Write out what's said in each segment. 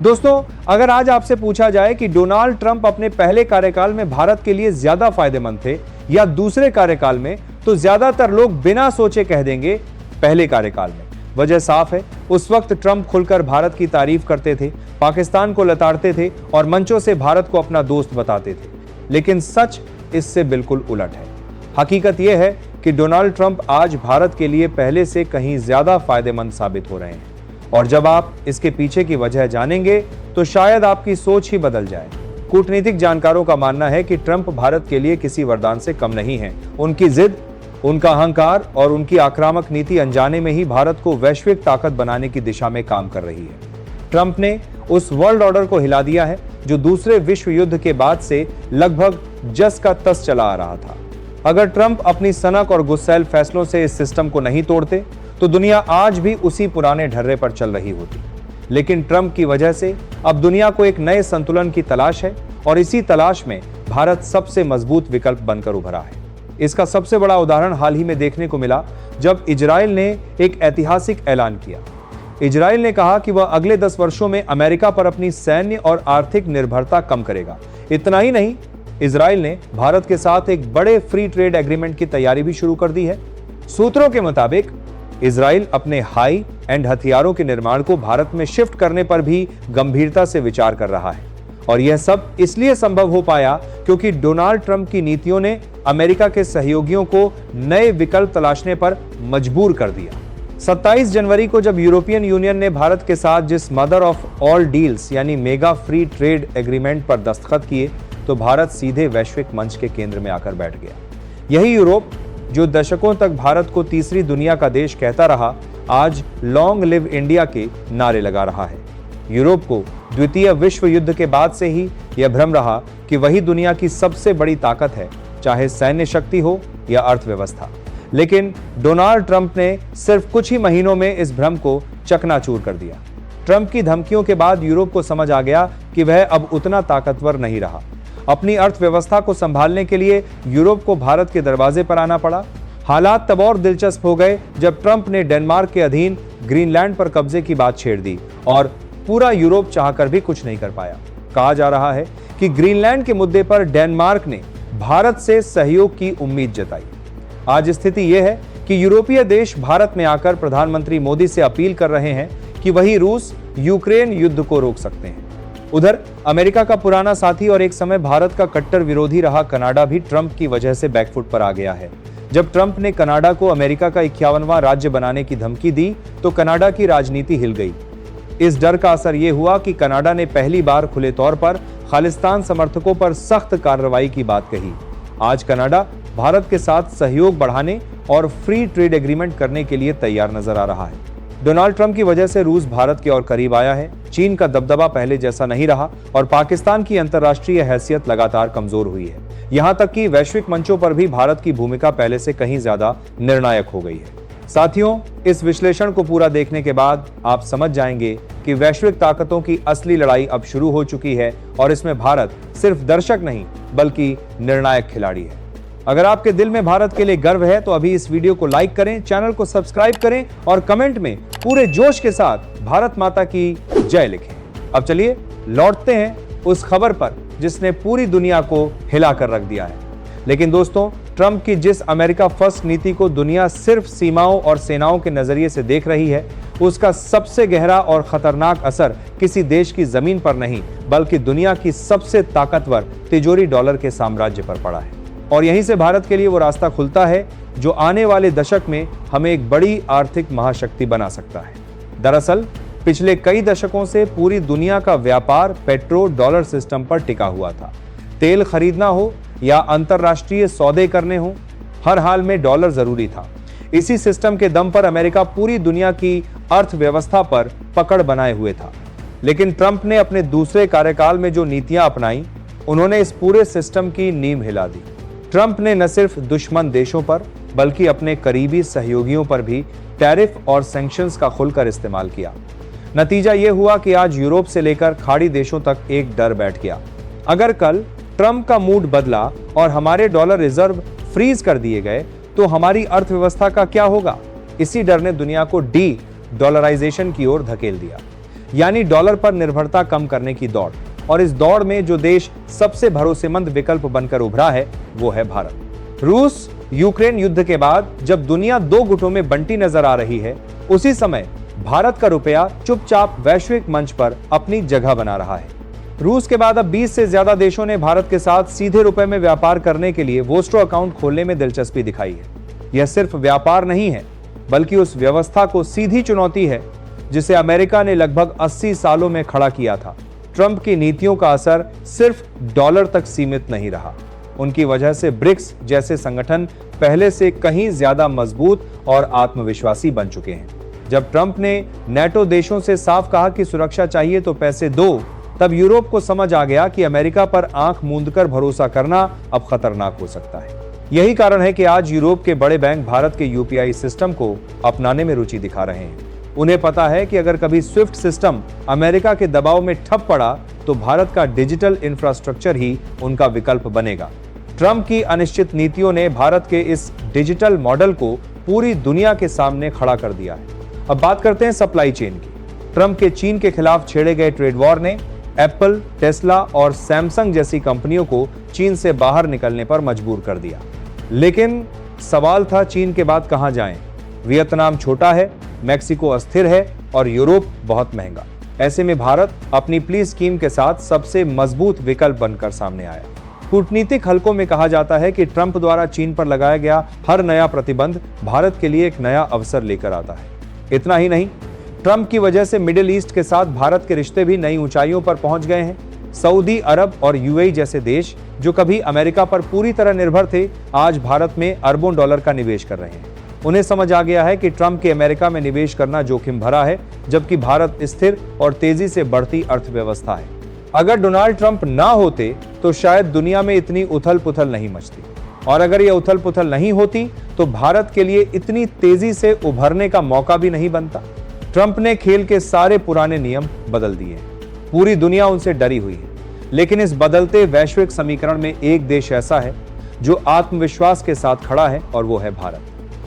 दोस्तों, अगर आज आपसे पूछा जाए कि डोनाल्ड ट्रंप अपने पहले कार्यकाल में भारत के लिए ज्यादा फायदेमंद थे या दूसरे कार्यकाल में, तो ज्यादातर लोग बिना सोचे कह देंगे पहले कार्यकाल में। वजह साफ है, उस वक्त ट्रंप खुलकर भारत की तारीफ करते थे, पाकिस्तान को लताड़ते थे और मंचों से भारत को अपना दोस्त बताते थे। लेकिन सच इससे बिल्कुल उलट है। हकीकत यह है कि डोनाल्ड ट्रंप आज भारत के लिए पहले से कहीं ज्यादा फायदेमंद साबित हो रहे हैं। और जब आप इसके पीछे की वजह जानेंगे तो शायद आपकी सोच ही बदल जाए। कूटनीतिक जानकारों का मानना है कि ट्रंप भारत के लिए किसी वरदान से कम नहीं है। उनकी जिद, उनका अहंकार और उनकी आक्रामक नीति अनजाने में ही भारत को वैश्विक ताकत बनाने की दिशा में काम कर रही है। ट्रंप ने उस वर्ल्ड ऑर्डर को हिला दिया है जो दूसरे विश्व युद्ध के बाद से लगभग जस का तस चला आ रहा था। अगर ट्रंप अपनी सनक और गुस्सैल फैसलों से इस सिस्टम को नहीं तोड़ते तो दुनिया आज भी उसी पुराने ढर्रे पर चल रही होती। लेकिन ट्रंप की वजह से अब दुनिया को एक नए संतुलन की तलाश है और इसी तलाश में भारत सबसे मजबूत विकल्प बनकर उभरा है। इसका सबसे बड़ा उदाहरण हाल ही में देखने को मिला जब इजराइल ने एक ऐतिहासिक ऐलान किया। इजराइल ने कहा कि वह अगले 10 वर्षों में अमेरिका पर अपनी सैन्य और आर्थिक निर्भरता कम करेगा। इतना ही नहीं, इजराइल ने भारत के साथ एक बड़े फ्री ट्रेड एग्रीमेंट की तैयारी भी शुरू कर दी है। सूत्रों के मुताबिक इजराइल अपने हाई एंड हथियारों के निर्माण को भारत में शिफ्ट करने पर भी गंभीरता से विचार कर रहा है। और यह सब इसलिए संभव हो पाया क्योंकि डोनाल्ड ट्रंप की नीतियों ने अमेरिका के सहयोगियों को नए विकल्प तलाशने पर मजबूर कर दिया। 27 जनवरी को जब यूरोपियन यूनियन ने भारत के साथ जिस मदर ऑफ ऑल डील्स यानी मेगा फ्री ट्रेड एग्रीमेंट पर दस्तखत किए तो भारत सीधे वैश्विक मंच के केंद्र में आकर बैठ गया। यही यूरोप जो दशकों तक भारत को तीसरी दुनिया का देश कहता रहा, आज लॉन्ग लिव इंडिया के नारे लगा रहा है। यूरोप को द्वितीय विश्व युद्ध के बाद से ही यह भ्रम रहा कि वही दुनिया की सबसे बड़ी ताकत है, चाहे सैन्य शक्ति हो या अर्थव्यवस्था। लेकिन डोनाल्ड ट्रंप ने सिर्फ कुछ ही महीनों में इस भ्रम को चकनाचूर कर दिया। ट्रंप की धमकियों के बाद यूरोप को समझ आ गया कि वह अब उतना ताकतवर नहीं रहा। अपनी अर्थव्यवस्था को संभालने के लिए यूरोप को भारत के दरवाजे पर आना पड़ा। हालात तब और दिलचस्प हो गए जब ट्रंप ने डेनमार्क के अधीन ग्रीनलैंड पर कब्जे की बात छेड़ दी और पूरा यूरोप चाहकर भी कुछ नहीं कर पाया। कहा जा रहा है कि ग्रीनलैंड के मुद्दे पर डेनमार्क ने भारत से सहयोग की उम्मीद जताई। आज स्थिति यह है कि यूरोपीय देश भारत में आकर प्रधानमंत्री मोदी से अपील कर रहे हैं कि वही रूस यूक्रेन युद्ध को रोक सकते हैं। उधर अमेरिका का पुराना साथी और एक समय भारत का कट्टर विरोधी रहा कनाडा भी ट्रंप की वजह से बैकफुट पर आ गया है। जब ट्रंप ने कनाडा को अमेरिका का 51वां राज्य बनाने की धमकी दी तो कनाडा की राजनीति हिल गई। इस डर का असर यह हुआ कि कनाडा ने पहली बार खुले तौर पर खालिस्तान समर्थकों पर सख्त कार्रवाई की बात कही। आज कनाडा भारत के साथ सहयोग बढ़ाने और फ्री ट्रेड एग्रीमेंट करने के लिए तैयार नजर आ रहा है। डोनाल्ड ट्रंप की वजह से रूस भारत के और करीब आया है। चीन का दबदबा पहले जैसा नहीं रहा और पाकिस्तान की अंतर्राष्ट्रीय हैसियत लगातार कमजोर हुई है। यहां तक कि वैश्विक मंचों पर भी भारत की भूमिका पहले से कहीं ज्यादा निर्णायक हो गई है। साथियों, इस विश्लेषण को पूरा देखने के बाद आप समझ जाएंगे कि वैश्विक ताकतों की असली लड़ाई अब शुरू हो चुकी है और इसमें भारत सिर्फ दर्शक नहीं बल्कि निर्णायक खिलाड़ी है। अगर आपके दिल में भारत के लिए गर्व है तो अभी इस वीडियो को लाइक करें, चैनल को सब्सक्राइब करें और कमेंट में पूरे जोश के साथ भारत माता की जय लिखें। अब चलिए लौटते हैं उस खबर पर जिसने पूरी दुनिया को हिला कर रख दिया है। लेकिन दोस्तों, ट्रंप की जिस अमेरिका फर्स्ट नीति को दुनिया सिर्फ सीमाओं और सेनाओं के नजरिए से देख रही है, उसका सबसे गहरा और खतरनाक असर किसी देश की जमीन पर नहीं बल्कि दुनिया की सबसे ताकतवर तिजोरी डॉलर के साम्राज्य पर पड़ा है। और यहीं से भारत के लिए वो रास्ता खुलता है जो आने वाले दशक में हमें एक बड़ी आर्थिक महाशक्ति बना सकता है। दरअसल पिछले कई दशकों से पूरी दुनिया का व्यापार पेट्रो डॉलर सिस्टम पर टिका हुआ था। तेल खरीदना हो या अंतरराष्ट्रीय सौदे करने हो, हर हाल में डॉलर जरूरी था। इसी सिस्टम के दम पर अमेरिका पूरी दुनिया की अर्थव्यवस्था पर पकड़ बनाए हुए था। लेकिन ट्रंप ने अपने दूसरे कार्यकाल में जो नीतियां अपनाई, उन्होंने इस पूरे सिस्टम की नींव हिला दी। ट्रंप ने न सिर्फ दुश्मन देशों पर बल्कि अपने करीबी सहयोगियों पर भी टैरिफ और सैंक्शंस का खुलकर इस्तेमाल किया। नतीजा यह हुआ कि आज यूरोप से लेकर खाड़ी देशों तक एक डर बैठ गया। अगर कल ट्रंप का मूड बदला और हमारे डॉलर रिजर्व फ्रीज कर दिए गए तो हमारी अर्थव्यवस्था का क्या होगा? इसी डर ने दुनिया को डी डॉलराइजेशन की ओर धकेल दिया। यानी डॉलर पर निर्भरता कम करने की दौड़। और इस दौड़ में जो देश सबसे भरोसेमंद विकल्प बनकर उभरा है वो है भारत। रूस यूक्रेन युद्ध के बाद जब दुनिया दो गुटों में बंटी नजर आ रही है, उसी समय भारत का रुपया चुपचाप वैश्विक मंच पर अपनी जगह बना रहा है। रूस के बाद अब 20 से ज्यादा देशों ने भारत के साथ सीधे रुपए में व्यापार करने के लिए वोस्ट्रो अकाउंट खोलने में दिलचस्पी दिखाई है। यह सिर्फ व्यापार नहीं है, बल्कि उस व्यवस्था को सीधी चुनौती है जिसे अमेरिका ने लगभग 80 सालों में खड़ा किया था। ट्रंप की नीतियों का असर सिर्फ डॉलर तक सीमित नहीं रहा। उनकी वजह से ब्रिक्स जैसे संगठन पहले से कहीं ज्यादा मजबूत और आत्मविश्वासी बन चुके हैं। जब ट्रंप ने नेटो देशों से साफ कहा कि सुरक्षा चाहिए तो पैसे दो, तब यूरोप को समझ आ गया कि अमेरिका पर आंख मूंदकर भरोसा करना अब खतरनाक हो सकता है। यही कारण है कि आज यूरोप के बड़े बैंक भारत के यूपीआई सिस्टम को अपनाने में रुचि दिखा रहे हैं। उन्हें पता है कि अगर कभी स्विफ्ट सिस्टम अमेरिका के दबाव में ठप पड़ा तो भारत का डिजिटल इंफ्रास्ट्रक्चर ही उनका विकल्प बनेगा। ट्रंप की अनिश्चित नीतियों ने भारत के इस डिजिटल मॉडल को पूरी दुनिया के सामने खड़ा कर दिया है। अब बात करते हैं सप्लाई चेन की। ट्रंप के चीन के खिलाफ छेड़े गए ट्रेड वॉर ने एप्पल, टेस्ला और सैमसंग जैसी कंपनियों को चीन से बाहर निकलने पर मजबूर कर दिया। लेकिन सवाल था, चीन के बाद कहां जाएं? वियतनाम छोटा है, मैक्सिको अस्थिर है और यूरोप बहुत महंगा। ऐसे में भारत अपनी प्लीज स्कीम के साथ सबसे मजबूत विकल्प बनकर सामने आया। कूटनीतिक हलकों में कहा जाता है कि ट्रंप द्वारा चीन पर लगाया गया हर नया प्रतिबंध भारत के लिए एक नया अवसर लेकर आता है। इतना ही नहीं, ट्रंप की वजह से मिडिल ईस्ट के साथ भारत के रिश्ते भी नई ऊंचाइयों पर पहुंच गए हैं। सऊदी अरब और यूएई जैसे देश जो कभी अमेरिका पर पूरी तरह निर्भर थे, आज भारत में अरबों डॉलर का निवेश कर रहे हैं। उन्हें समझ आ गया है कि ट्रंप के अमेरिका में निवेश करना जोखिम भरा है, जबकि भारत स्थिर और तेजी से बढ़ती अर्थव्यवस्था है। अगर डोनाल्ड ट्रंप ना होते तो शायद दुनिया में इतनी उथल पुथल नहीं मचती, और अगर यह उथल पुथल नहीं होती तो भारत के लिए इतनी तेजी से उभरने का मौका भी नहीं बनता। ट्रंप ने खेल के सारे पुराने नियम बदल दिए। पूरी दुनिया उनसे डरी हुई है, लेकिन इस बदलते वैश्विक समीकरण में एक देश ऐसा है जो आत्मविश्वास के साथ खड़ा है, और वो है भारत।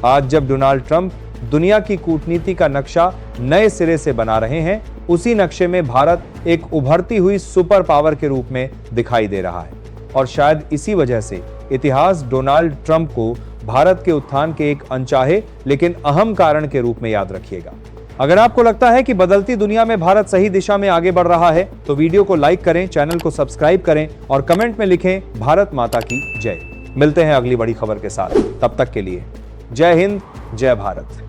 आज जब डोनाल्ड ट्रंप दुनिया की कूटनीति का नक्शा नए सिरे से बना रहे हैं, उसी नक्शे में भारत एक उभरती हुई सुपर पावर के रूप में दिखाई दे रहा है। और शायद इसी वजह से इतिहास डोनाल्ड ट्रंप को भारत के उत्थान के एक अनचाहे लेकिन अहम कारण के रूप में याद रखिएगा। अगर आपको लगता है कि बदलती दुनिया में भारत सही दिशा में आगे बढ़ रहा है, तो वीडियो को लाइक करें, चैनल को सब्सक्राइब करें और कमेंट में लिखें भारत माता की जय। मिलते हैं अगली बड़ी खबर के साथ। तब तक के लिए जय हिंद, जय भारत।